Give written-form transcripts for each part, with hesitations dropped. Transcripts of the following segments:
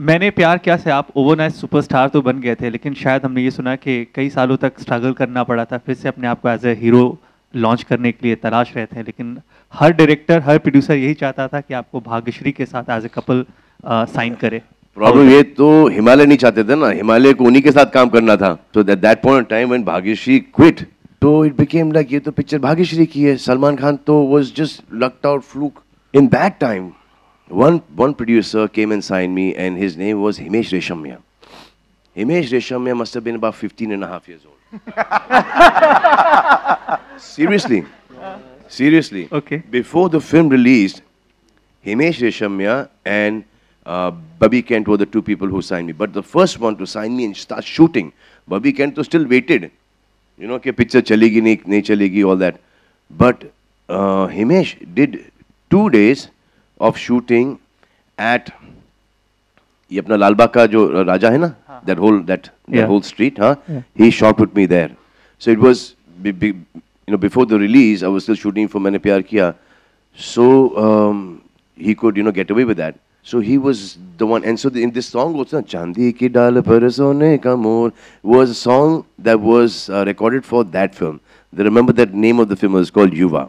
मैंने प्यार किया से आप ओवरनाइट सुपरस्टार तो बन गए थे, लेकिन शायद हमने ये सुना कि कई सालों तक स्ट्रगल करना पड़ा था, फिर से अपने आप को एज ए हीरो लॉन्च करने के लिए तलाश रहे थे। लेकिन हर डायरेक्टर, हर प्रोड्यूसर यही चाहता था कि आपको भाग्यश्री के साथ एज ए कपल साइन करे। प्रॉब्लम ये तो हिमालय नहीं चाहते थे ना, हिमालय को उन्हीं के साथ काम करना था। तो that point time when Bhagyashree quit, तो इट बिकेम लाइक ये तो पिक्चर भाग्यश्री की है, सलमान खान तो was just locked out fluke. In that time one producer came and signed me, and his name was Himesh Reshamya. Himesh Reshamya must have been about 15 and a half years old. Seriously. Okay. Before the film released, Himesh Reshamya and Bobby Kent were the two people who signed me. But the first one to sign me and start shooting, Bobby Kent was still waited. You know, कि picture चलेगी नहीं चलेगी, all that. But Himesh did 2 days of shooting at ये अपना लालबाग का जो राजा है ना, that whole street, he shot with me there. So it was, before the release, I was still shooting for मैंने प्यार किया, so he could get away with that. So he was the one, and so in this song also, चांदी की डाल पर सोने का मोर was a song that was recorded for that film. They remember that name of the film was called Yuva.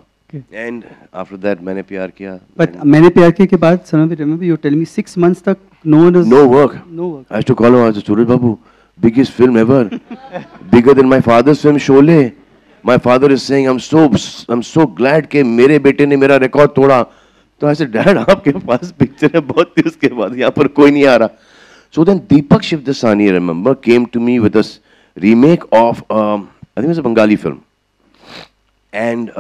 And after that, मैंने प्यार किया. But मैंने प्यार किया के बाद, Sanam, remember you telling me 6 months तक no one is. No work. No work. I used to call him. I said, Suraj Babu, biggest film ever, bigger than my father's film Sholay. My father is saying, I'm so glad कि मेरे बेटे ने मेरा record तोड़ा. तो I said, Dad, आपके पास picture है बहुत थी, उसके बाद यहाँ पर कोई नहीं आ रहा. So then Deepak Shivdasani, I remember, came to me with a remake of I think it was a Bengali film, and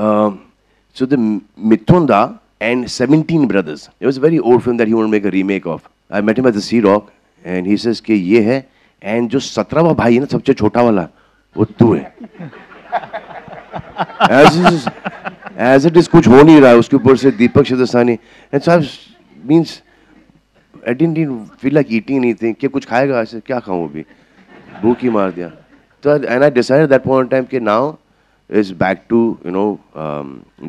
so the Mithunda and 17 Brothers. It was a very old film that he wanted to make a remake of. I met him at the Sea Rock, and he says कि ये है, and जो 17वां भाई है ना, सबसे छोटा वाला, वो तू है. As it is, कुछ हो नहीं रहा है, उसके ऊपर से दीपक Shivdasani. And so I didn't even feel like eating anything. कि कुछ खाएगा, ऐसे क्या खाऊं अभी, भूख ही मार दिया. So and I decided at that point in time कि now is back to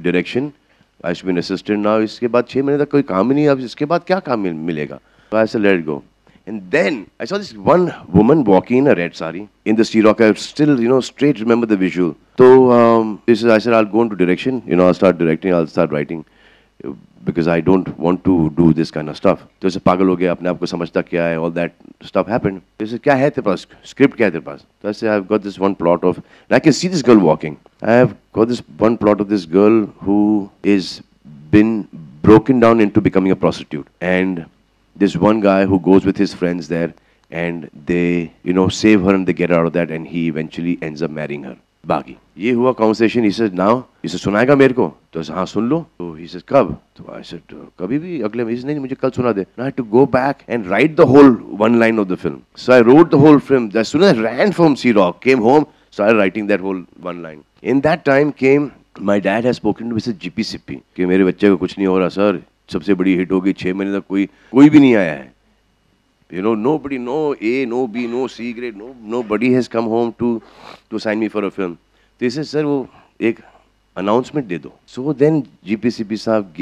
direction. I should be an assistant now. इसके बाद 6 महीने तक कोई काम ही नहीं, अब इसके बाद क्या काम मिलेगा? So I said let it go. And then I saw this one woman walking in a red sari in the Sea Rock. I still straight remember the visual. So I said I'll go into direction. I'll start directing. I'll start writing. Because I don't want to do this kind of stuff. तो ऐसे पागल हो गया, अपने आप को समझता क्या है, all that stuff happened. जैसे क्या है तेरे पास, script क्या है तेरे पास? तो ऐसे I've got this one plot of, and I can see this girl walking. I have got this one plot of this girl who is been broken down into becoming a prostitute, and this one guy who goes with his friends there, and they save her and they get her out of that, and he eventually ends up marrying her. बाकी ये हुआ conversation. He said now, he said सुनाएगा मेरे को? तो हाँ सुन लो. तो he said कब? तो I said कभी भी अगले महीने. नहीं मुझे कल सुना दे. I had to go back and write the whole one line of the film. So I wrote the whole film. As soon as I ran from Sea Rock, came home, started writing that whole one line. In that time came, my dad has spoken to Mr. GP Sippy कि मेरे बच्चे को कुछ नहीं हो रहा sir, सबसे बड़ी हिट होगी, 6 महीने तक कोई भी नहीं आया है. Nobody, no A, no B, no C grade, nobody has come home to sign me for a film. They said, sir, वो एक announcement दे दो. So then GPCP साहब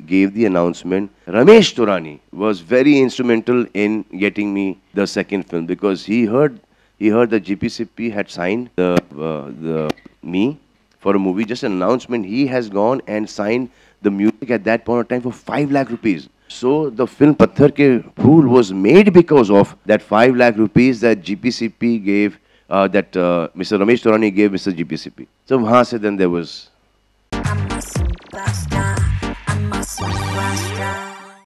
gave the announcement. Ramesh Taurani was very instrumental in getting me the second film because he heard that GPCP had signed the me for a movie. Just an announcement. He has gone and signed the music at that point of time for 5 lakh rupees. So the film Patthar Ke Phool was made because of that 5 lakh rupees that GPCP gave, that Mr. Ramesh Taurani gave Mr. GPCP. So वहाँ से then there was. I'm a superstar. I'm a superstar.